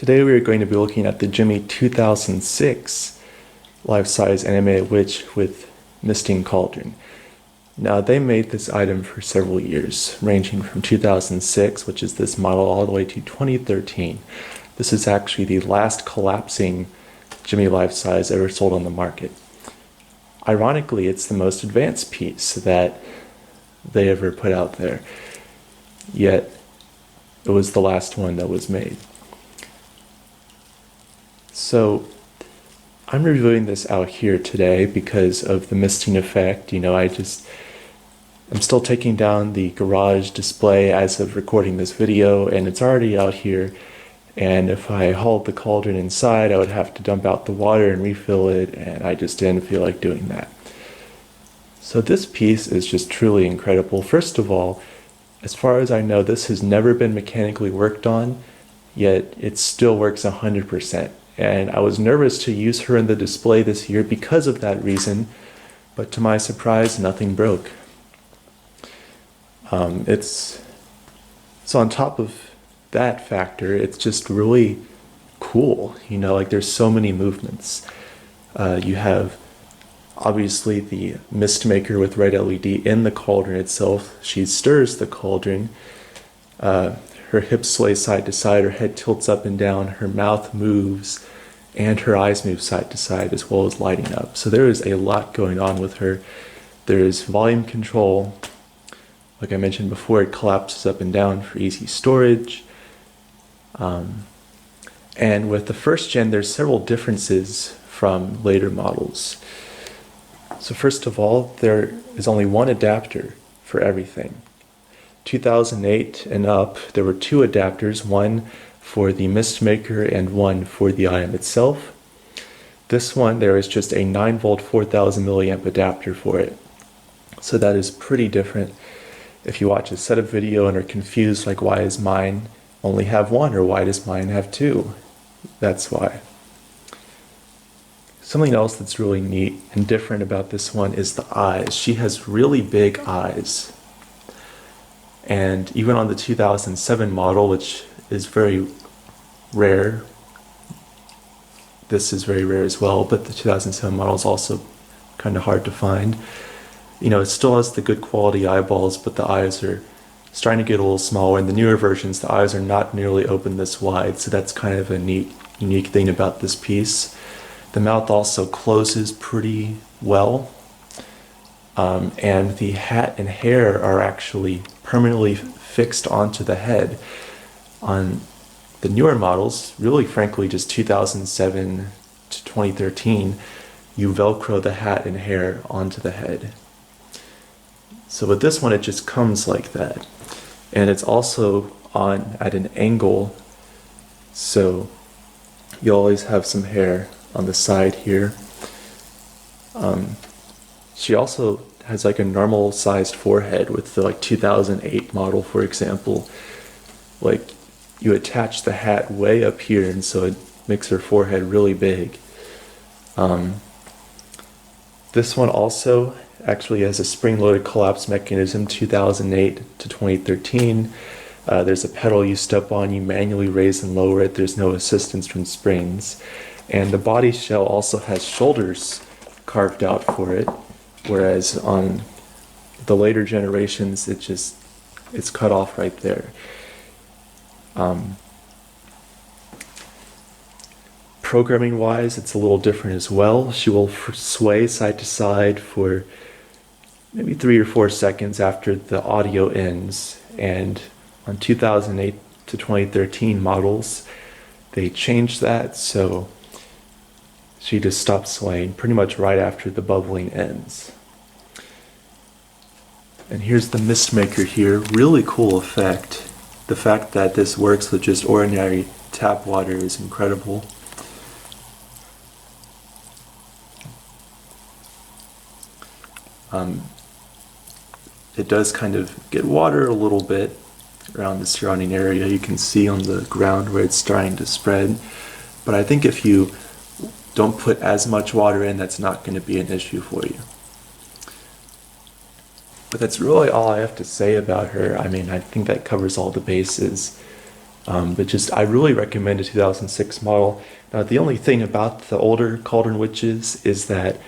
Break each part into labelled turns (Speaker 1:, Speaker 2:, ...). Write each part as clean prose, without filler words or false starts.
Speaker 1: Today we are going to be looking at the Gemmy 2006 life-size animated witch with misting cauldron. Now they made this item for several years, ranging from 2006, which is this model, all the way to 2013. This is actually the last collapsing Gemmy life-size ever sold on the market. Ironically, it's the most advanced piece that they ever put out there, yet it was the last one that was made. So I'm reviewing this out here today because of the misting effect. I'm still taking down the garage display as of recording this video, and it's already out here. And if I hauled the cauldron inside, I would have to dump out the water and refill it, and I just didn't feel like doing that. So this piece is just truly incredible. First of all, as far as I know, this has never been mechanically worked on, yet it still works 100%. And I was nervous to use her in the display this year because of that reason, but to my surprise, nothing broke. So on top of that factor, it's just really cool. There's so many movements. You have obviously the mist maker with red LED in the cauldron itself. She stirs the cauldron. Her hips sway side to side, her head tilts up and down, her mouth moves, and her eyes move side to side as well as lighting up. So there is a lot going on with her. There is volume control. Like I mentioned before, it collapses up and down for easy storage. And with the first gen, there's several differences from later models. So first of all, there is only one adapter for everything. 2008 and up, there were two adapters, one for the mist maker and one for the item itself. This one, there is just a 9-volt 4000 milliamp adapter for it. So that is pretty different. If you watch a setup video and are confused, like why does mine only have one or why does mine have two? That's why. Something else that's really neat and different about this one is the eyes. She has really big eyes. And even on the 2007 model, which is very rare, this is very rare as well, but the 2007 model is also kind of hard to find. It still has the good quality eyeballs, but the eyes are starting to get a little smaller. In the newer versions, the eyes are not nearly open this wide, so that's kind of a unique thing about this piece. The mouth also closes pretty well. And the hat and hair are actually permanently fixed onto the head. On the newer models, really frankly just 2007 to 2013, you Velcro the hat and hair onto the head. So with this one, it just comes like that. And it's also on at an angle, so you always have some hair on the side here. She also has like a normal sized forehead with the 2008 model, for example. Like you attach the hat way up here, and so it makes her forehead really big. This one also actually has a spring-loaded collapse mechanism, 2008 to 2013. There's a pedal you step on, you manually raise and lower it. There's no assistance from springs. And the body shell also has shoulders carved out for it, whereas on the later generations, it's cut off right there. Programming wise, it's a little different as well. She will sway side to side for maybe 3 or 4 seconds after the audio ends. And on 2008 to 2013 models, they changed that, so she just stops swaying pretty much right after the bubbling ends. And here's the mist maker here. Really cool effect. The fact that this works with just ordinary tap water is incredible. It does kind of get water a little bit around the surrounding area. You can see on the ground where it's starting to spread. But I think if you don't put as much water in, that's not going to be an issue for you. But that's really all I have to say about her. I mean, I think that covers all the bases. But I really recommend a 2006 model. Now, the only thing about the older Cauldron witches is that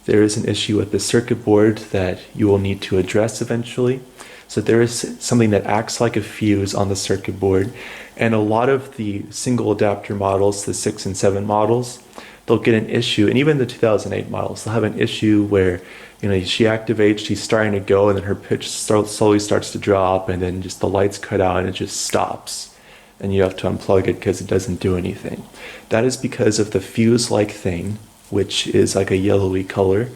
Speaker 1: there is an issue with the circuit board that you will need to address eventually. So there is something that acts like a fuse on the circuit board, and a lot of the single adapter models, the 6 and 7 models, they'll get an issue, and even the 2008 models, they'll have an issue where, you know, she activates, she's starting to go, and then her pitch slowly starts to drop, and then just the lights cut out and it just stops. And you have to unplug it because it doesn't do anything. That is because of the fuse-like thing, which is like a yellowy color.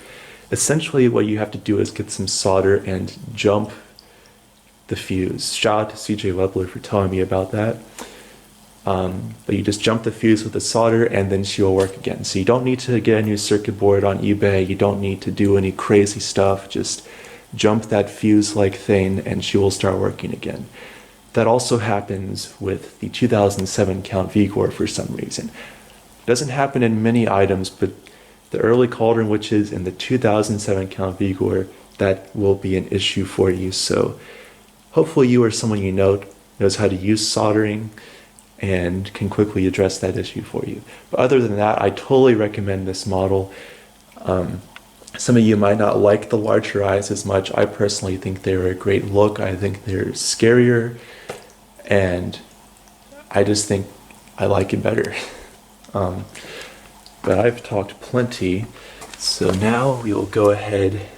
Speaker 1: Essentially, what you have to do is get some solder and jump the fuse. Shout out to CJ Webler for telling me about that. But you just jump the fuse with the solder and then she will work again. So you don't need to get a new circuit board on eBay. You don't need to do any crazy stuff. Just jump that fuse-like thing and she will start working again. That also happens with the 2007 Count Vigor for some reason. It doesn't happen in many items, but the early Cauldron witches and the 2007 Count Vigor, that will be an issue for you. So hopefully you or someone you know knows how to use soldering and can quickly address that issue for you. But other than that, I totally recommend this model. Some of you might not like the larger eyes as much. I personally think they're a great look. I think they're scarier, and I just think I like it better. But I've talked plenty, so now we will go ahead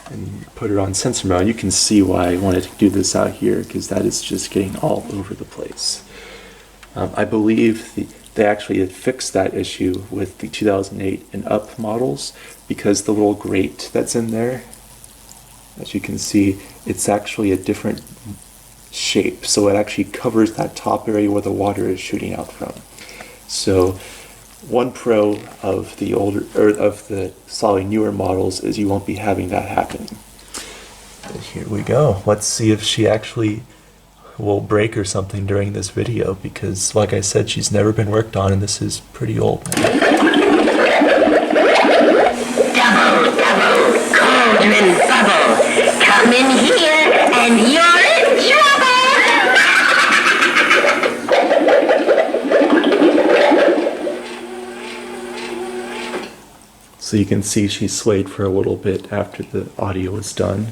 Speaker 1: and put her on sensor mode. You can see why I wanted to do this out here, because that is just getting all over the place. I believe they actually had fixed that issue with the 2008 and up models, because the little grate that's in there, as you can see, it's actually a different shape, so it actually covers that top area where the water is shooting out from. So one pro of the older, or of the slightly newer models, is you won't be having that happening. And here we go. Let's see if she actually will break or something during this video, because like I said, she's never been worked on and this is pretty old now. Double, Cauldron bubble. Come in here and you're in trouble! So you can see she swayed for a little bit after the audio was done.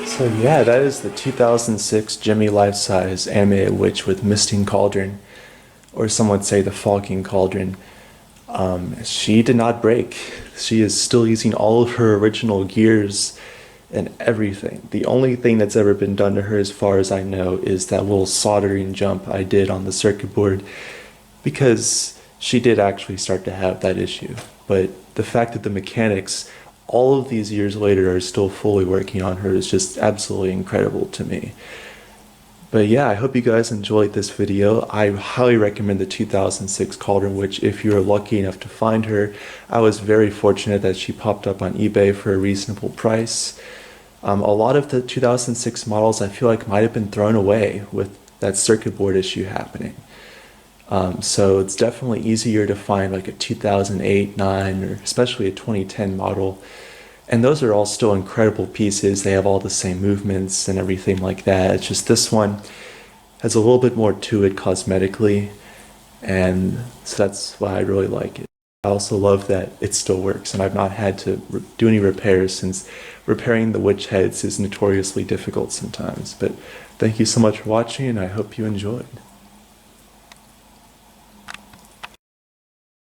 Speaker 1: So yeah, that is the 2006 Gemmy life-size animated witch with misting cauldron, or some would say the fogging cauldron. She did not break. She is still using all of her original gears and everything. The only thing that's ever been done to her, as far as I know, is that little soldering jump I did on the circuit board, because she did actually start to have that issue. But the fact that the mechanics all of these years later are still fully working on her is just absolutely incredible to me. But yeah, I hope you guys enjoyed this video. I highly recommend the 2006 Cauldron, which if you're lucky enough to find her, I was very fortunate that she popped up on eBay for a reasonable price. A lot of the 2006 models I feel like might have been thrown away with that circuit board issue happening. So it's definitely easier to find like a 2008, 9, or especially a 2010 model. And those are all still incredible pieces. They have all the same movements and everything like that. It's just this one has a little bit more to it cosmetically. And so that's why I really like it. I also love that it still works and I've not had to do any repairs, since repairing the witch heads is notoriously difficult sometimes. But thank you so much for watching and I hope you enjoyed.